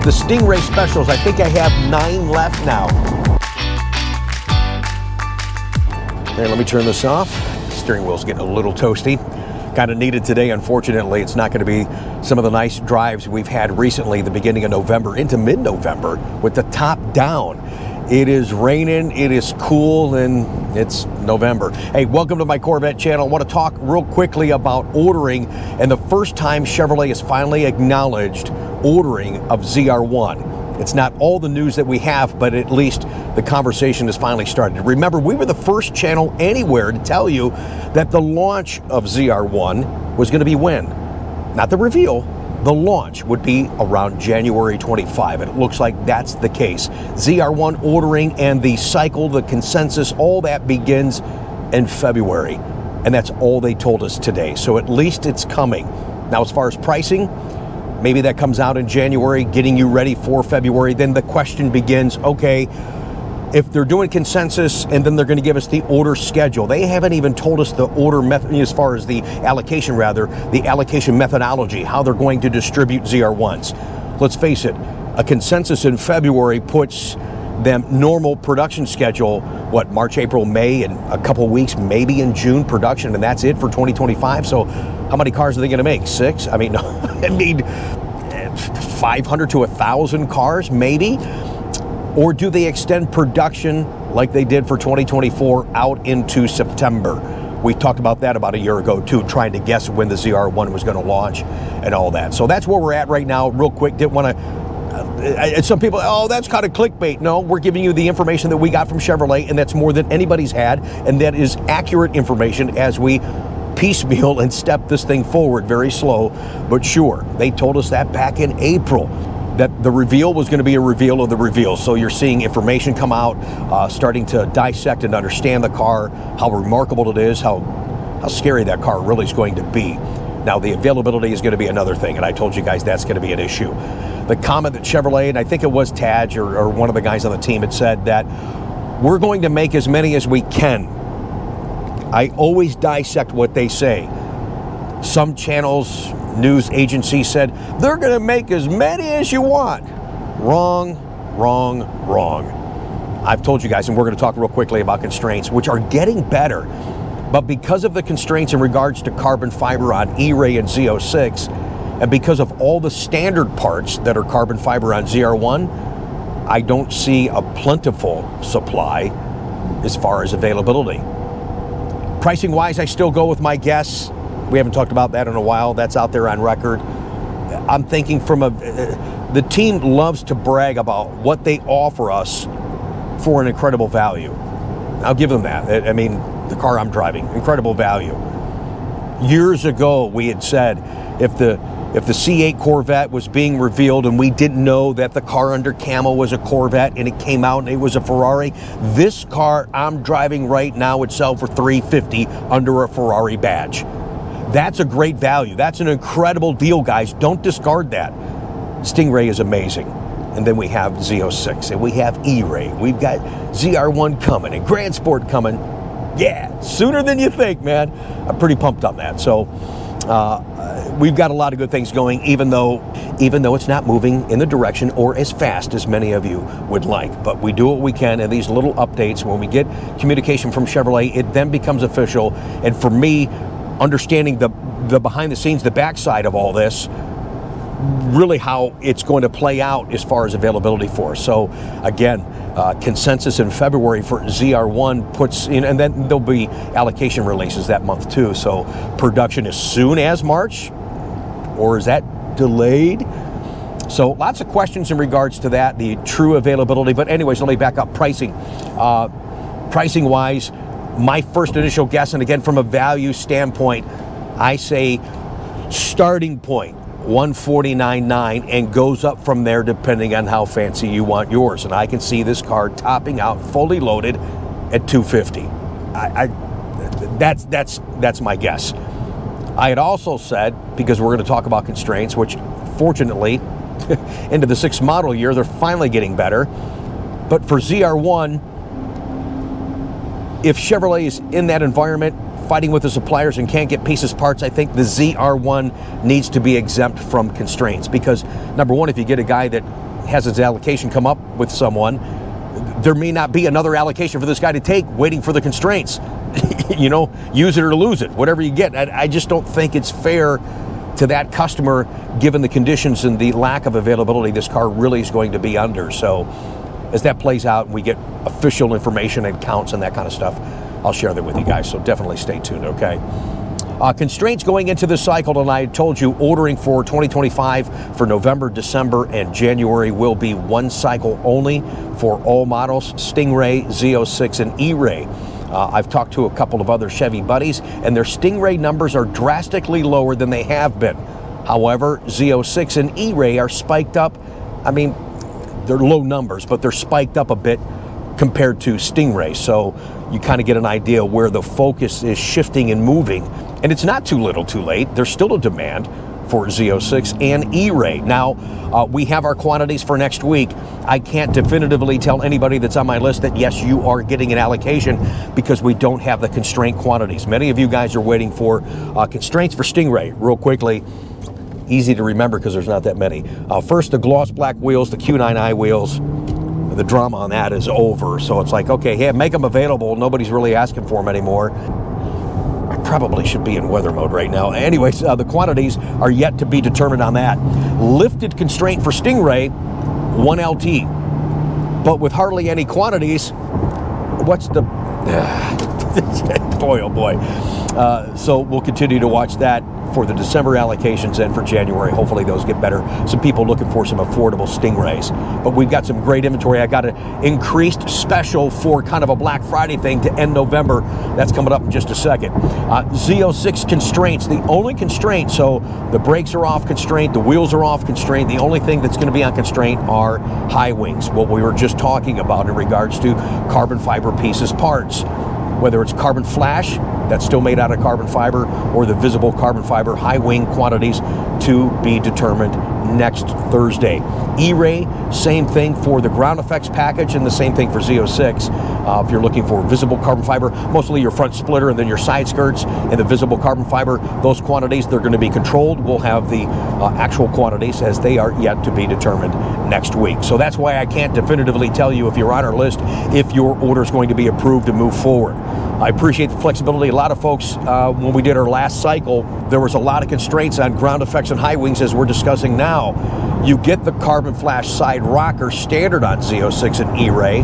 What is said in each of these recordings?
the Stingray specials. I think I have 9 left now. Here, let me turn this off. Steering wheel's getting a little toasty. Kind of needed today. Unfortunately, it's not going to be some of the nice drives we've had recently, the beginning of November into mid-November, with the top down. It is raining, it is cool, and it's November. Hey, welcome to my Corvette channel. I want to talk real quickly about ordering, and the first time Chevrolet has finally acknowledged ordering of ZR1. It's not all the news that we have, but at least the conversation has finally started. Remember, we were the first channel anywhere to tell you that the launch of ZR1 was going to be when? Not the reveal. The launch would be around January 25, and it looks like that's the case. ZR1 ordering and the cycle, the consensus, all that begins in February, and that's all they told us today. So at least it's coming. Now, as far as pricing, maybe that comes out in January, getting you ready for February. Then the question begins, okay, if they're doing consensus and then they're going to give us the order schedule, they haven't even told us the order method, as far as the allocation methodology, how they're going to distribute ZR1s. Let's face it, a consensus in February puts them normal production schedule, what, March, April, May, and a couple weeks, maybe in June production, and that's it for 2025. So how many cars are they going to make? 6? I mean, 500 to 1,000 cars, maybe? Or do they extend production like they did for 2024 out into September? We talked about that about a year ago too, trying to guess when the ZR1 was going to launch and all that. So that's where we're at right now. Real quick, didn't want to, some people, oh, that's kind of clickbait. No, we're giving you the information that we got from Chevrolet, and that's more than anybody's had, and that is accurate information as we piecemeal and step this thing forward very slow, but sure. They told us that back in April, that the reveal was going to be a reveal of the reveal. So you're seeing information come out, starting to dissect and understand the car, how remarkable it is, how scary that car really is going to be. Now, the availability is going to be another thing, and I told you guys that's going to be an issue. The comment that Chevrolet, and I think it was Taj or one of the guys on the team, had said that we're going to make as many as we can. I always dissect what they say. Some channels, news agencies said, they're going to make as many as you want. Wrong, wrong, wrong. I've told you guys, and we're going to talk real quickly about constraints, which are getting better. But because of the constraints in regards to carbon fiber on E-Ray and Z06, and because of all the standard parts that are carbon fiber on ZR1, I don't see a plentiful supply as far as availability. Pricing-wise, I still go with my guess. We haven't talked about that in a while. That's out there on record. I'm thinking the team loves to brag about what they offer us for an incredible value. I'll give them that. I mean, the car I'm driving, incredible value. Years ago, we had said if the C8 Corvette was being revealed and we didn't know that the car under camo was a Corvette and it came out and it was a Ferrari, this car I'm driving right now would sell for $350 under a Ferrari badge. That's a great value. That's an incredible deal, guys. Don't discard that. Stingray is amazing. And then we have Z06 and we have E-Ray. We've got ZR1 coming and Grand Sport coming. Yeah, sooner than you think, man. I'm pretty pumped on that. So we've got a lot of good things going, even though it's not moving in the direction or as fast as many of you would like. But we do what we can, and these little updates, when we get communication from Chevrolet, it then becomes official. And for me, understanding the behind the scenes, the backside of all this, really how it's going to play out as far as availability for us. So again, consensus in February for ZR1 puts in, and then there'll be allocation releases that month too. So production as soon as March, or is that delayed? So lots of questions in regards to that, the true availability. But anyways, let me back up. Pricing. Pricing wise, my first initial guess, and again from a value standpoint, I say starting point $149,900 and goes up from there depending on how fancy you want yours. And I can see this car topping out fully loaded at $250. That's my guess. I had also said, because we're going to talk about constraints, which fortunately into the 6th model year they're finally getting better, but for ZR1, if Chevrolet is in that environment fighting with the suppliers and can't get pieces, parts, I think the ZR1 needs to be exempt from constraints. Because number one, if you get a guy that has his allocation come up with someone, there may not be another allocation for this guy to take waiting for the constraints. You know, use it or lose it, whatever you get. I just don't think it's fair to that customer given the conditions and the lack of availability this car really is going to be under. So as that plays out and we get official information and counts and that kind of stuff, I'll share that with you guys. So definitely stay tuned, okay? Constraints going into this cycle, and I told you ordering for 2025 for November, December, and January will be one cycle only for all models, Stingray, Z06, and E-Ray. I've talked to a couple of other Chevy buddies, and their Stingray numbers are drastically lower than they have been. However, Z06 and E-Ray are spiked up. I mean, they're low numbers, but they're spiked up a bit compared to Stingray. So you kind of get an idea where the focus is shifting and moving. And it's not too little too late. There's still a demand for Z06 and E-Ray. Now, we have our quantities for next week. I can't definitively tell anybody that's on my list that, yes, you are getting an allocation because we don't have the constraint quantities. Many of you guys are waiting for constraints for Stingray. Real quickly, easy to remember because there's not that many. First, the gloss black wheels, the Q9i wheels. The drama on that is over. So it's like, okay, yeah, make them available. Nobody's really asking for them anymore. I probably should be in weather mode right now. Anyways, the quantities are yet to be determined on that. Lifted constraint for Stingray, 1 LT. But with hardly any quantities, what's the... boy, oh boy. So we'll continue to watch that for the December allocations and for January. Hopefully those get better. Some people looking for some affordable Stingrays. But we've got some great inventory. I got an increased special for kind of a Black Friday thing to end November. That's coming up in just a second. Z06 constraints, the only constraint, so the brakes are off constraint, the wheels are off constraint. The only thing that's going to be on constraint are high wings, what we were just talking about in regards to carbon fiber pieces parts. Whether it's carbon flash, that's still made out of carbon fiber, or the visible carbon fiber high wing quantities to be determined next Thursday. E-Ray, same thing for the ground effects package and the same thing for Z06. If you're looking for visible carbon fiber, mostly your front splitter and then your side skirts and the visible carbon fiber, those quantities, they're going to be controlled. We'll have the actual quantities as they are yet to be determined next week. So that's why I can't definitively tell you if you're on our list, if your order is going to be approved to move forward. I appreciate the flexibility. A lot of folks, when we did our last cycle, there was a lot of constraints on ground effects and high wings as we're discussing now. You get the carbon flash side rocker standard on Z06 and E-Ray.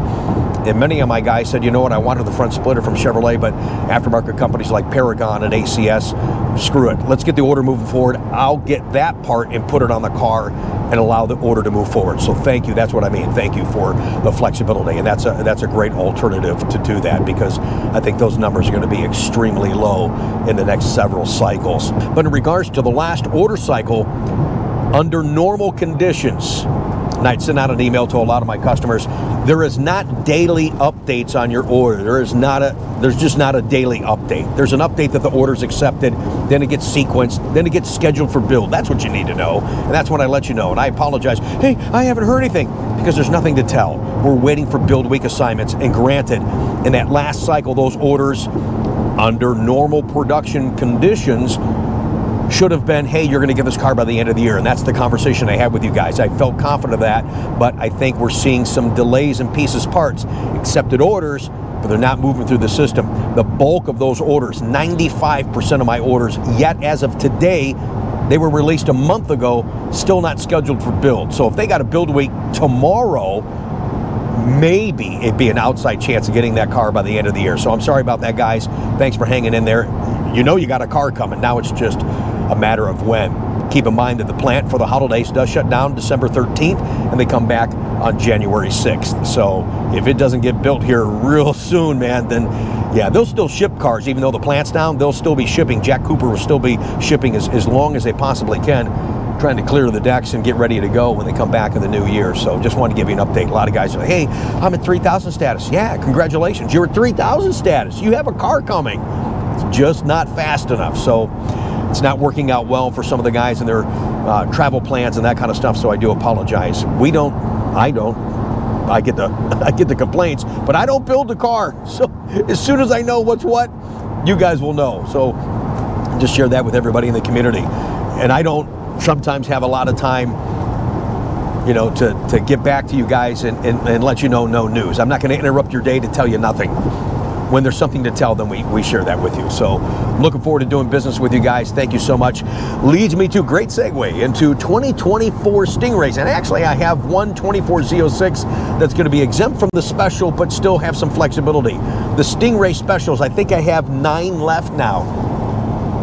And many of my guys said, you know what, I wanted the front splitter from Chevrolet, but aftermarket companies like Paragon and ACS, screw it. Let's get the order moving forward. I'll get that part and put it on the car and allow the order to move forward. So thank you. That's what I mean. Thank you for the flexibility. And that's a great alternative to do that, because I think those numbers are going to be extremely low in the next several cycles. But in regards to the last order cycle, under normal conditions, and I'd send out an email to a lot of my customers, there is not daily updates on your order. There's just not a daily update. There's an update that the order's accepted, then it gets sequenced, then it gets scheduled for build. That's what you need to know, and that's when I let you know. And I apologize, hey, I haven't heard anything, because there's nothing to tell. We're waiting for build week assignments, and granted, in that last cycle, those orders, under normal production conditions, should have been, hey, you're going to get this car by the end of the year. And that's the conversation I had with you guys. I felt confident of that, but I think we're seeing some delays in pieces parts, accepted orders, but they're not moving through the system. The bulk of those orders, 95% of my orders, yet as of today, they were released a month ago, still not scheduled for build. So if they got a build week tomorrow, maybe it'd be an outside chance of getting that car by the end of the year. So I'm sorry about that, guys. Thanks for hanging in there. You know you got a car coming. Now it's just a matter of when. Keep in mind that the plant for the holidays does shut down December 13th, and they come back on January 6th. So if it doesn't get built here real soon, man, then yeah, they'll still ship cars. Even though the plant's down, they'll still be shipping. Jack Cooper will still be shipping as long as they possibly can, trying to clear the decks and get ready to go when they come back in the new year. So just wanted to give you an update. A lot of guys are like, hey, I'm at 3,000 status. Yeah, congratulations. You're at 3,000 status. You have a car coming. It's just not fast enough. So it's not working out well for some of the guys and their travel plans and that kind of stuff. So I do apologize. I get the complaints, but I don't build the car. So as soon as I know what's what, you guys will know. So just share that with everybody in the community. And I don't sometimes have a lot of time you know, to get back to you guys and let you know no news. I'm not going to interrupt your day to tell you nothing. When there's something to tell, then we share that with you. So I'm looking forward to doing business with you guys. Thank you so much. Leads me to a great segue into 2024 Stingrays. And actually, I have one 24 Z06 that's going to be exempt from the special, but still have some flexibility. The Stingray specials, I think I have 9 left now.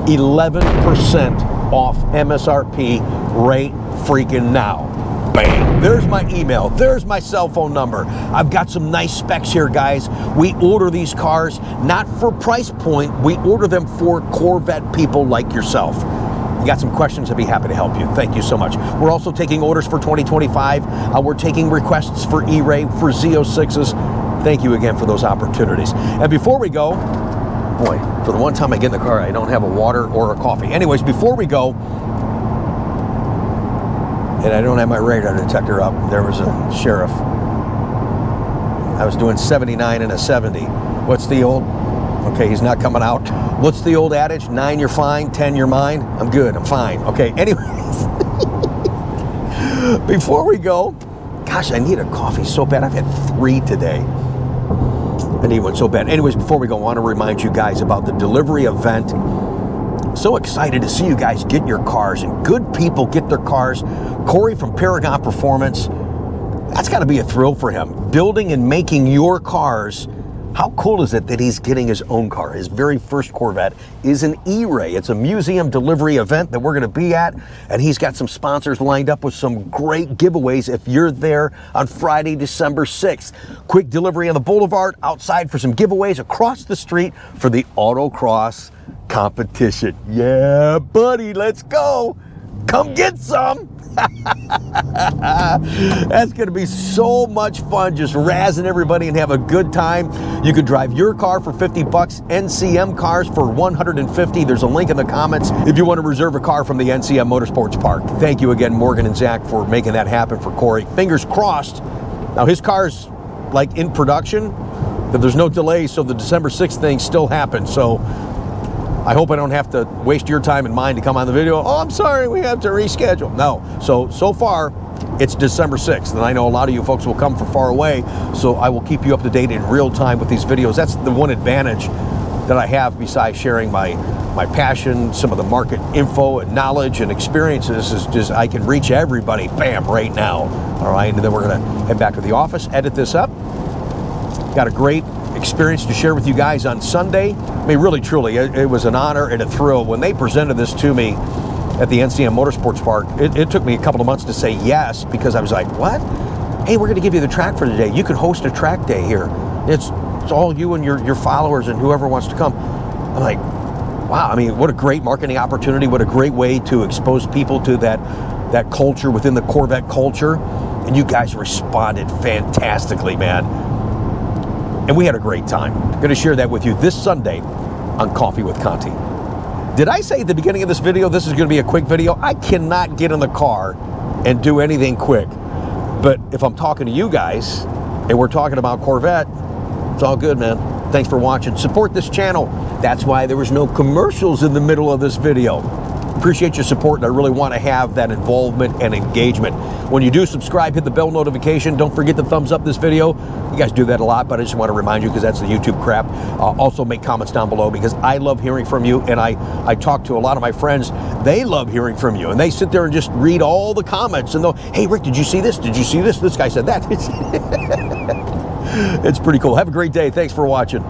11% off MSRP right freaking now. Bam. There's my email. There's my cell phone number. I've got some nice specs here, guys. We order these cars not for price point. We order them for Corvette people like yourself. You got some questions, I'd be happy to help you. Thank you so much. We're also taking orders for 2025. We're taking requests for E-Ray, for Z06s. Thank you again for those opportunities. And before we go, boy, for the one time I get in the car, I don't have a water or a coffee. Anyways, before we go, and I don't have my radar detector up. There was a sheriff. I was doing 79 and a 70. What's the old, okay, he's not coming out. What's the old adage? 9, you're fine, 10, you're mine. I'm good, I'm fine. Okay, anyways. Before we go, gosh, I need a coffee so bad. I've had 3 today. I need one so bad. Anyways, before we go, I want to remind you guys about the delivery event. So excited to see you guys get your cars, and good people get their cars. Korey from Paragon Performance, that's got to be a thrill for him. Building and making your cars. How cool is it that he's getting his own car? His very first Corvette is an E-Ray. It's a museum delivery event that we're going to be at, and he's got some sponsors lined up with some great giveaways if you're there on Friday, December 6th. Quick delivery on the boulevard, outside for some giveaways, across the street for the autocross competition. Yeah, buddy, let's go. Come get some. That's going to be so much fun, just razzing everybody and have a good time. You could drive your car for 50 bucks, NCM cars for 150. There's a link in the comments if you want to reserve a car from the NCM Motorsports Park. Thank you again, Morgan and Zach, for making that happen for Korey. Fingers crossed. Now his car's like in production, that there's no delay, so the December 6th thing still happens. So I hope I don't have to waste your time and mine to come on the video. Oh, I'm sorry, we have to reschedule. No, so far, it's December 6th, and I know a lot of you folks will come from far away, so I will keep you up to date in real time with these videos. That's the one advantage that I have besides sharing my passion, some of the market info and knowledge and experiences, is just I can reach everybody, bam, right now. All right, and then we're gonna head back to the office, edit this up. Got a great experience to share with you guys on Sunday. I mean, really, truly, it was an honor and a thrill. When they presented this to me at the NCM Motorsports Park, it took me a couple of months to say yes, because I was like, what? Hey, we're going to give you the track for today. You could host a track day here. It's all you and your followers and whoever wants to come. I'm like, wow, I mean, what a great marketing opportunity. What a great way to expose people to that culture within the Corvette culture. And you guys responded fantastically, man. And we had a great time. I'm going to share that with you this Sunday on Coffee with Conti. Did I say at the beginning of this video, this is going to be a quick video? I cannot get in the car and do anything quick. But if I'm talking to you guys and we're talking about Corvette, it's all good, man. Thanks for watching. Support this channel. That's why there was no commercials in the middle of this video. Appreciate your support, and I really want to have that involvement and engagement. When you do subscribe, hit the bell notification. Don't forget to thumbs up this video. You guys do that a lot, but I just want to remind you, because that's the YouTube crap. Also make comments down below, because I love hearing from you, and I talk to a lot of my friends. They love hearing from you, and they sit there and just read all the comments and they'll, hey, Rick, did you see this? Did you see this? This guy said that. It's pretty cool. Have a great day. Thanks for watching.